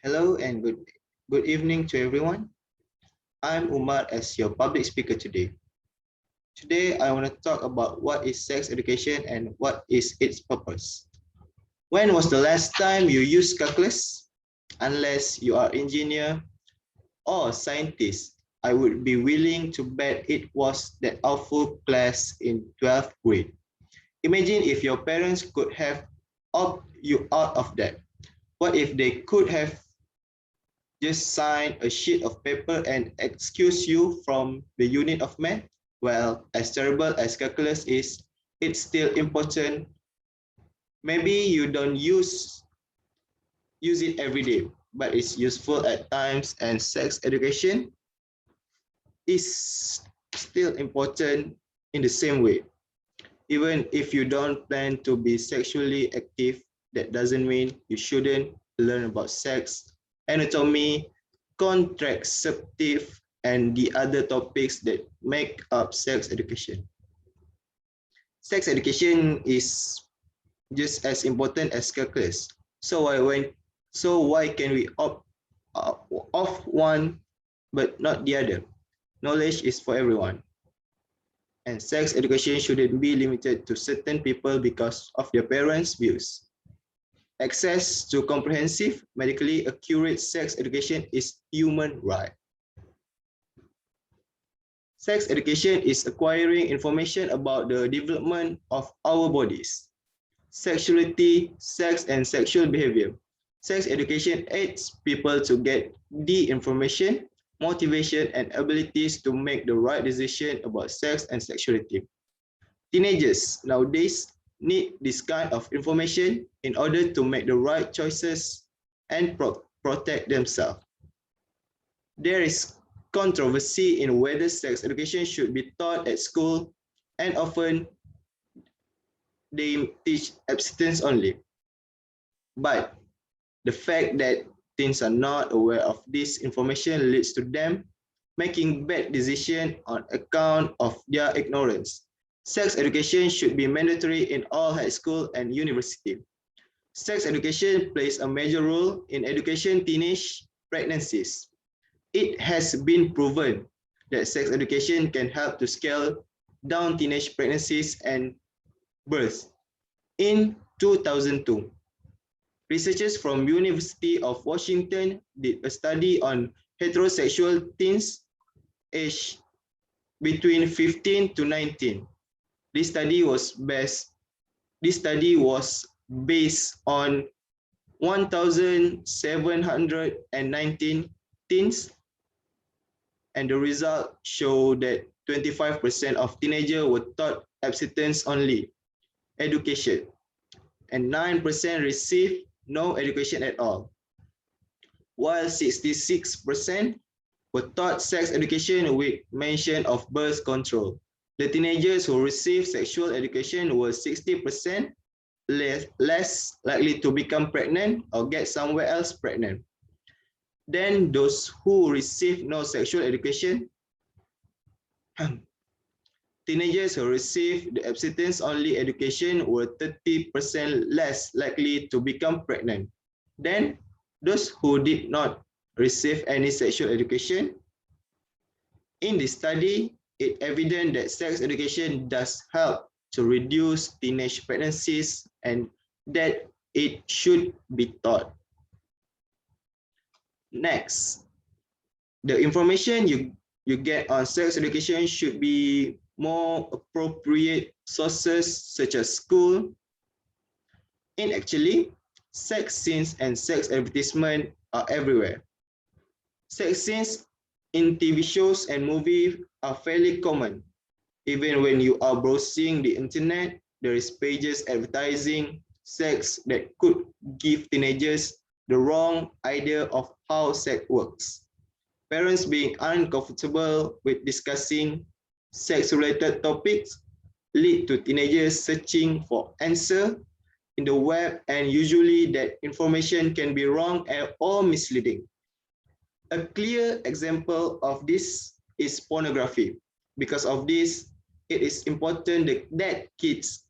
Hello and good evening to everyone. I'm Umar as your public speaker today. Today I want to talk about what is sex education and what is its purpose. When was the last time you used calculus? Unless you are engineer or scientist, I would be willing to bet it was that awful class in 12th grade. Imagine if your parents could have opted you out of that. What if they could have just sign a sheet of paper and excuse you from the unit of math? Well, as terrible as calculus is, it's still important. Maybe you don't use it every day, but it's useful at times, and sex education is still important in the same way. Even if you don't plan to be sexually active, that doesn't mean you shouldn't learn about sex, anatomy, contraceptive, and the other topics that make up sex education. Sex education is just as important as calculus. So why can we opt off one but not the other? Knowledge is for everyone. And sex education shouldn't be limited to certain people because of their parents' views. Access to comprehensive, medically accurate sex education is human right. Sex education is acquiring information about the development of our bodies, sexuality, sex, and sexual behavior. Sex education aids people to get the information, motivation, and abilities to make the right decision about sex and sexuality. Teenagers nowadays need this kind of information in order to make the right choices and protect themselves. There is controversy in whether sex education should be taught at school, and often they teach abstinence only. But the fact that teens are not aware of this information leads to them making bad decisions on account of their ignorance. Sex education should be mandatory in all high school and university. Sex education plays a major role in education teenage pregnancies. It has been proven that sex education can help to scale down teenage pregnancies and births. In 2002, researchers from University of Washington did a study on heterosexual teens aged between 15 to 19. This study was based on 1,719 teens, and the result showed that 25% of teenagers were taught abstinence only education, and 9% received no education at all, while 66% were taught sex education with mention of birth control. The teenagers who received sexual education were 60% less likely to become pregnant or get somewhere else pregnant than those who received no sexual education. Teenagers who received the abstinence-only education were 30% less likely to become pregnant than those who did not receive any sexual education. In this study, it's evident that sex education does help to reduce teenage pregnancies and that it should be taught. Next, the information you get on sex education should be more appropriate sources such as school. And actually, sex scenes and sex advertisement are everywhere. Sex scenes in TV shows and movies are fairly common. Even when you are browsing the internet, there is pages advertising sex that could give teenagers the wrong idea of how sex works. Parents being uncomfortable with discussing sex-related topics lead to teenagers searching for answers in the web, and usually that information can be wrong or misleading. A clear example of this is pornography. Because of this, it is important that kids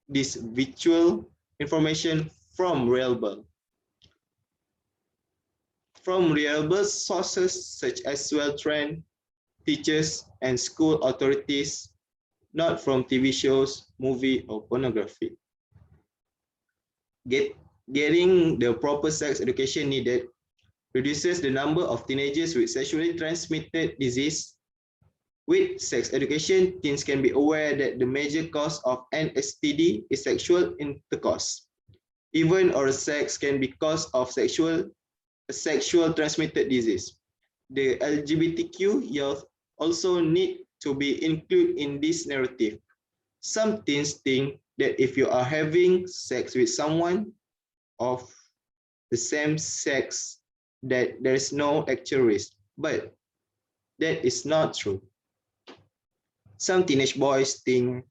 this virtual information from real world. from reliable sources such as well-trained teachers and school authorities, not from TV shows, movie, or pornography. Getting the proper sex education needed reduces the number of teenagers with sexually transmitted disease. With sex education, teens can be aware that the major cause of an STD is sexual intercourse. Even oral sex can be cause of sexual transmitted disease. The LGBTQ youth also need to be included in this narrative. Some teens think that if you are having sex with someone of the same sex, that there is no actual risk, but that is not true. Some teenage boys think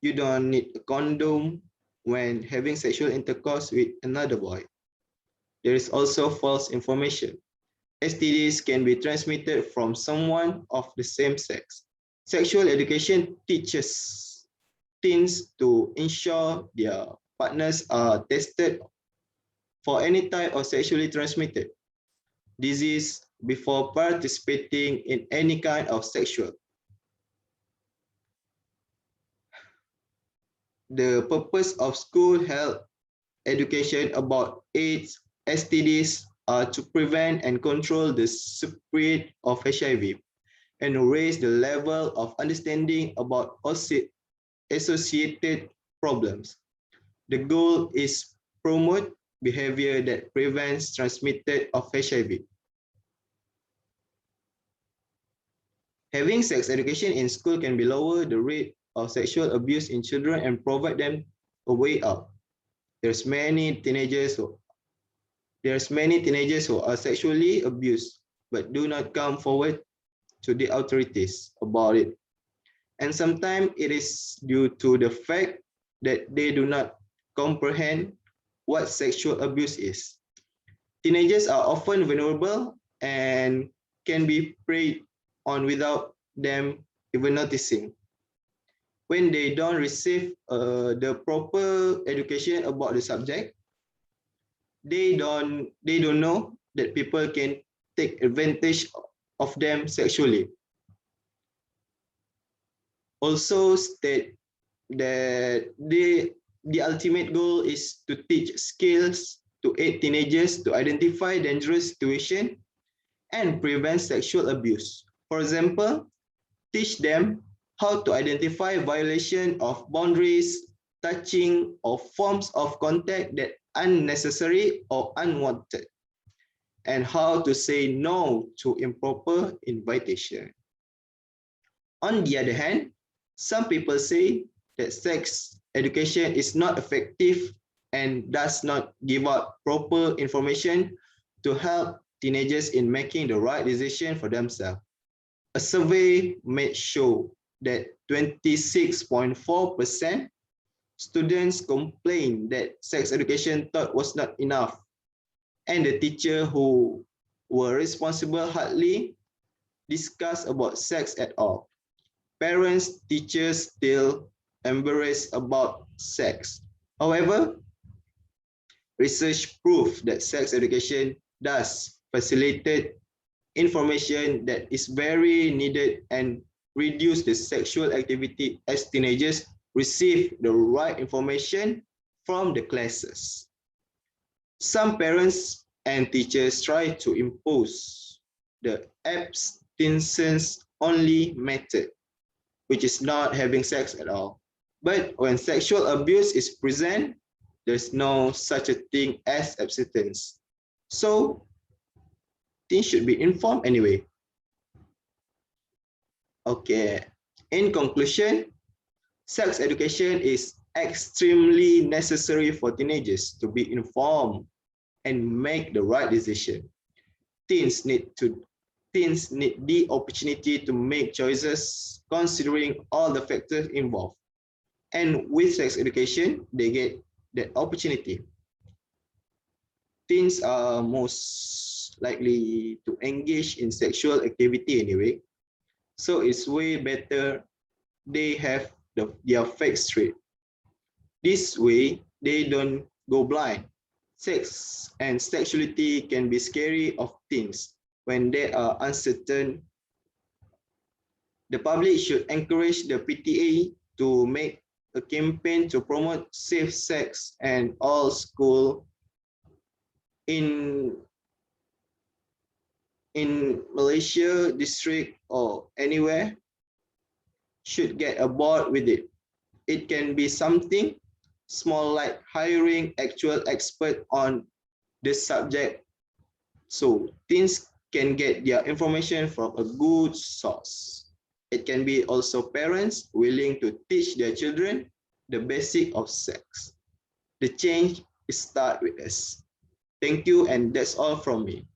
you don't need a condom when having sexual intercourse with another boy. There is also false information. STDs can be transmitted from someone of the same sex. Sexual education teaches teens to ensure their partners are tested for any type of sexually transmitted disease before participating in any kind of sexual. The purpose of school health education about AIDS, STDs are to prevent and control the spread of HIV and raise the level of understanding about associated problems. The goal is promote behavior that prevents transmission of HIV. Having sex education in school can be lower the rate of sexual abuse in children and provide them a way out. There's many teenagers who are sexually abused but do not come forward to the authorities about it. And sometimes it is due to the fact that they do not comprehend what sexual abuse is. Teenagers are often vulnerable and can be preyed on without them even noticing. When they don't receive the proper education about the subject, they don't know that people can take advantage of them sexually. Also state that the ultimate goal is to teach skills to aid teenagers to identify dangerous situations and prevent sexual abuse. For example, teach them how to identify violation of boundaries, touching, or forms of contact that are unnecessary or unwanted, and how to say no to improper invitation. On the other hand, some people say that sex education is not effective and does not give out proper information to help teenagers in making the right decision for themselves. A survey may show that 26.4% students complain that sex education taught was not enough, and the teacher who were responsible hardly discuss about sex at all. Parents, teachers still embarrassed about sex. However, research proves that sex education does facilitate information that is very needed and reduce the sexual activity as teenagers receive the right information from the classes. Some parents and teachers try to impose the abstinence-only method, which is not having sex at all. But when sexual abuse is present, there's no such a thing as abstinence. So teens should be informed anyway. Okay, in conclusion, sex education is extremely necessary for teenagers to be informed and make the right decision. Teens need the opportunity to make choices considering all the factors involved. And with sex education, they get that opportunity. Teens are most likely to engage in sexual activity anyway. So it's way better they have their facts straight. This way, they don't go blind. Sex and sexuality can be scary of teens when they are uncertain. The public should encourage the PTA to make a campaign to promote safe sex, and all school in Malaysia district or anywhere should get aboard with it. It can be something small like hiring actual expert on the subject so teens can get their information from a good source. It can be also parents willing to teach their children the basic of sex. The change starts with us. Thank you, and that's all from me.